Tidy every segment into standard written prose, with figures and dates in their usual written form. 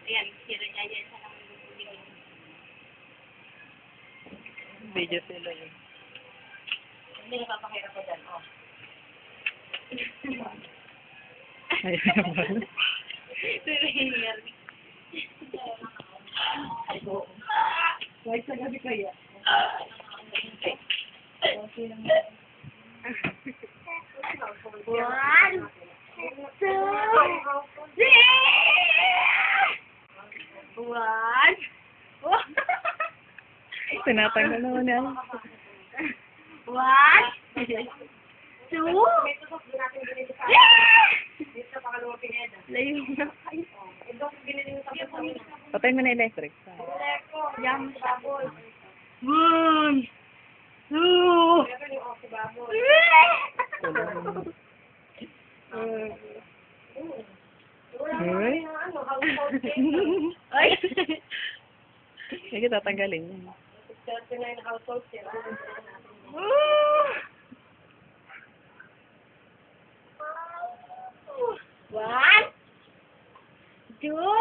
Ayan, sira niya yan sa naman video. Video sila yun. Hindi napapakita ko dyan, oh. Ayun ba? Sira yan. Kahit sa gabi kaya. One, two, one. Tinatanggal naman yan. One, two, layo na kayo. Patay mo na electric. Yum, sabon. One, two, Ay! ay. Sige, tatanggalin yun. One, two,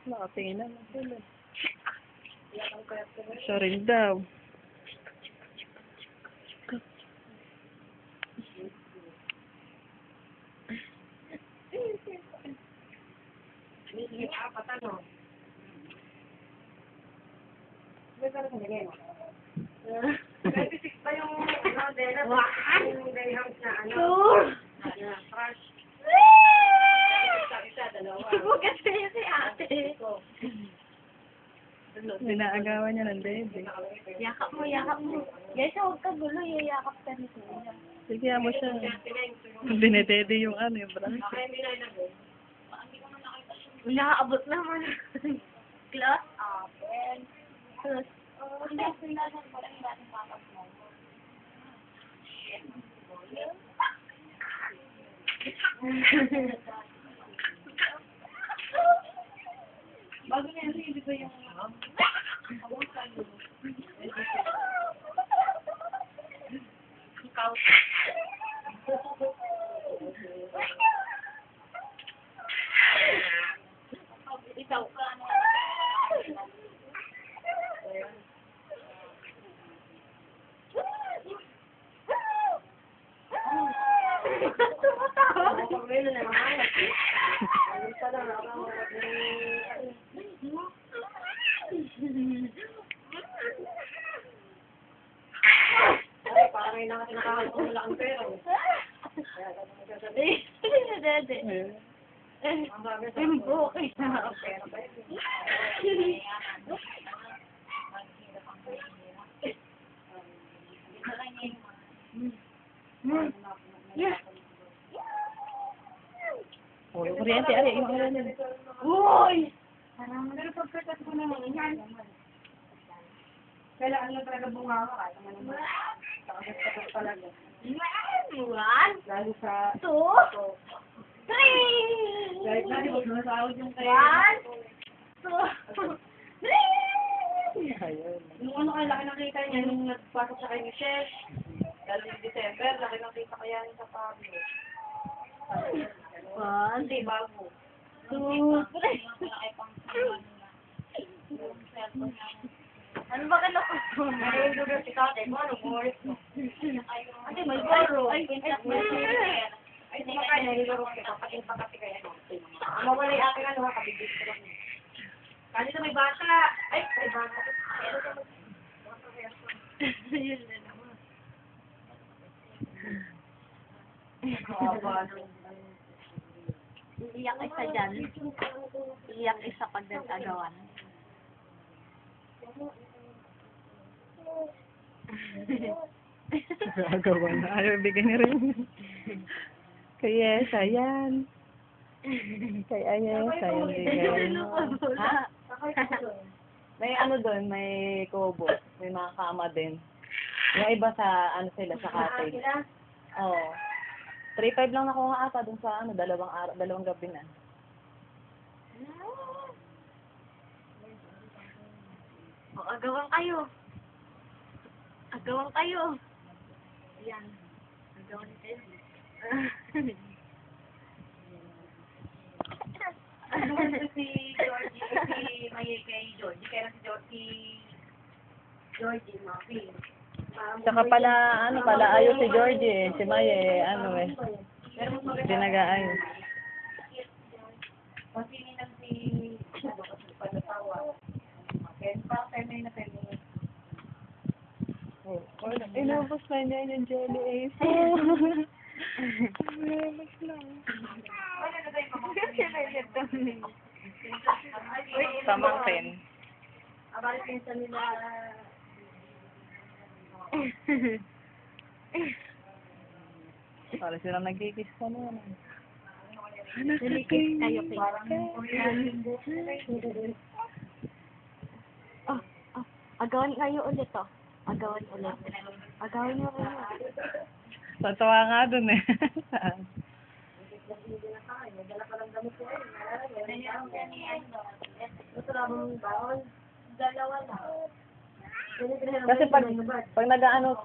Nakatingin na. Siya rin daw. Bukas kayo si ate. Binaagawan niya ng dede. Yakap mo, yakap mo. Guys, huwag ka gulo, yayakap ka ni Kuya. Sige, mo siya. Dinedede yung ano, yung branch. Nakaabot naman. Close, open. Close. Hindi, sinasan ko lang yung dating kakap mo. Bago na yan, hindi ko yung... Ikaw. Ikaw ka, ano? Parang may nakakawala ang pera. Dede. Okay na. Oh, yung kuryente, ari, yung kuryente. Uy! Pero pagkakat ko naman yan. Kailangan lang talaga bunga ka. Kahit naman nakagasta ko talaga. One, Lalo sa... two, three! Kahit na, di ba sumasahod yung kaya. One, two, three! Ayun. Nung ano kaya laki nakita niya, nung nagpasok siya kay Michelle, lalo yung December, laki nakita kaya niya sa Pablo. One, Hindi, bago. two, three! Ano ba ka nakuha? Ay, yung lugar si Tate, mo, ano, boris mo. Ate, may baro. Ay, kumakain, nililaro kita, pating pakati kaya. Mawala yung aking ano, kabibig ko lang. Kanina may bata. Ay, may bata. Yun na naman. Iiyak isa dyan. Iiyak isa pag nag-agawan. Gagawa na. Ayaw, ibigay na rin. Kaya, sayan. Kay Ayes, sayan bigay. Ha? May ano doon, may kubo. May mga kama din. Yung iba sa, ano sila, sa cottage. Oo. 3-5 lang nakuha ata dun sa, ano, dalawang gabi na. O, agawan kayo. Agawan kayo. Yan. Agawan kayo. Ano si Georgie, si Maye kay Georgie, kaya si Georgie, Mapi. Tsaka pala, ano pala, ayos si Georgie eh. Si Maye, ano eh. Pero mas maganda. Hindi nag-aayos. Kasi ninang si, ano, kasi pagkatawa. Kaya parang feminine na feminine. Inubos na niya yung jelly ace. Inubos na. Ano na ba yung pamangkin? Pamangkin. Abalik pinsan nila. Para silang nagkikis ka na. Nalikis tayo kay. Parang Korean linggo. Oh, oh. Agawan kayo ulit, oh. Agawan ulit. Agawan niyo ulit. Tatawa nga dun eh. Dala pa lang gamit ko eh. Gusto lang mong baon. Dalawa lang. Kasi pag nag-aano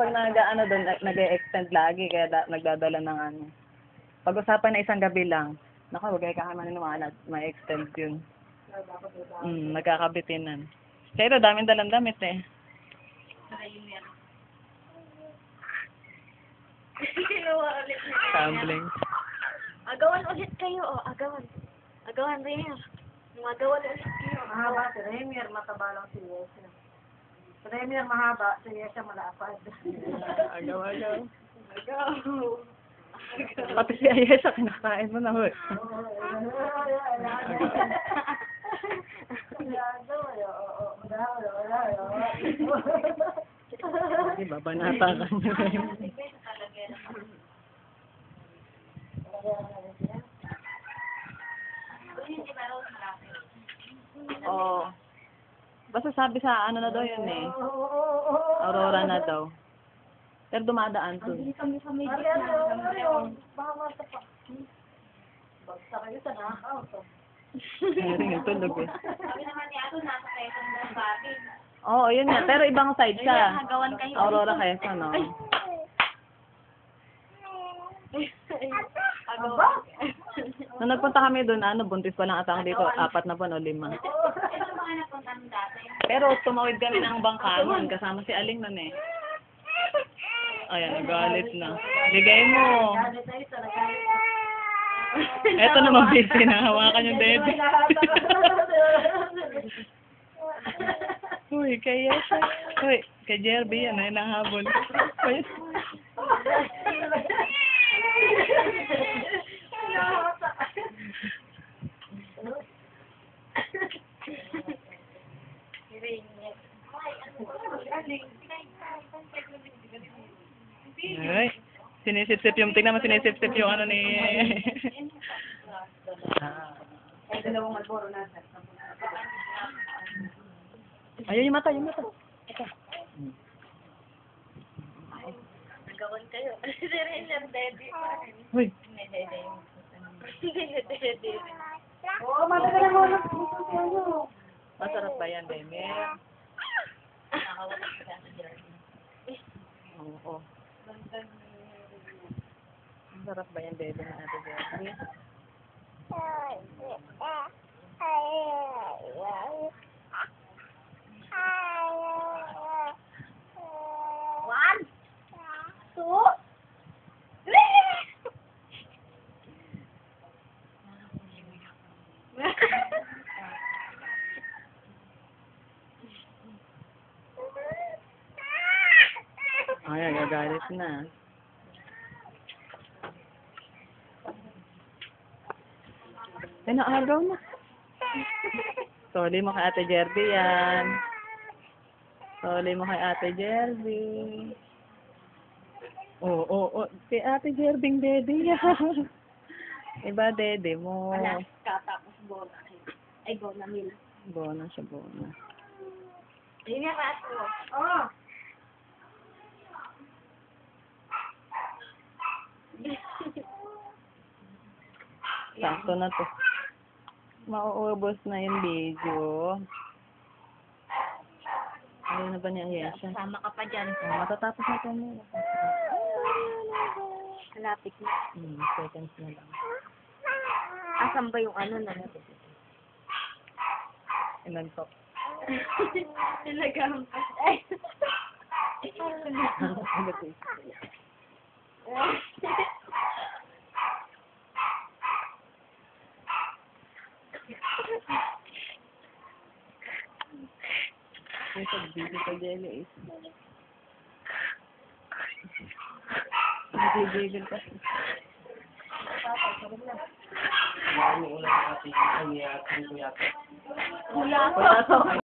doon, nag-extend lagi kaya nagdadala ng ano. Pag-usapan na isang gabi lang, naku, wag kayo kakamanin may extend yun. Nagkakabitinan. Kaya ito, daming dalang damit eh. Kinuha ulit niya. Tumbling. Agawan ulit kayo, oh. Agawan. Agawan rin yan. Magawan ulit kayo. Mahaba si Remier, mataba lang si Yesha. Si Remier mahaba, si Yesha malapad. Agaw. Pati si Ayesha, kinakain mo na, hoy. Hindi, babanata ka niyo. Oo. Basta sabi sa ano na daw yun eh. Aurora na daw. Pero dumadaan to. Bagsa kayo sa knockout. Meron yung tulog eh. Sabi naman ni Ato, nasa second ng batin. Oo, yun nga. Pero ibang side siya. Agawan kayo. Aurora Quezon, no? Agawan. Nung nagpunta kami doon, buntis pa lang atang dito, 4 na buwan o 5. Ito mga napunta ng dati. Pero tumawid kami ng bangka nun, kasama si Aling nun eh. Ayan, nagalit na. Bigay mo. Galit na ito, nagalit. Eto naman, busy na. Hawakan yung dede. Uy, kay Yesha. Uy, kay Jerby yan, ay nahabol. Uy. Ay, sinisip-sip yung, tingnan mo sinisip-sip yung ano ni... Ay, dalawang Malboro nasa. Ayun yung mata, yung mata. Agawan kayo. Si Rin yung daddy. Uy. Hindi yung daddy. Oo, matagal mo lang. Ano? Masarap ba yan, Demi? Oo. Masarap ba yan, Demi, na ate Jerry? One, two, Ay, nagagalit na. Ay, naagaw na. Sorry mo kay Ate Jerby yan. Sorry mo kay Ate Jerby. Oo. Kay Ate Jerby dede yan. Iba dede mo. Wala. Katapos bona. Ay, bona mil. Bona siya, bona. Ayun yung rato. Oh. Sakto na to. Mauubos na yung video. Ayaw na ba niya Ayesha? Sama ka pa dyan. Matatapos na ito muna. Malapit na. Seconds na lang. Asan ba yung ano na? Inantok. Talagang. Ay. Ano to? Yung pagbili ka dyan is nagigigil ka. Ano ulit natin ang yata. Wala pa.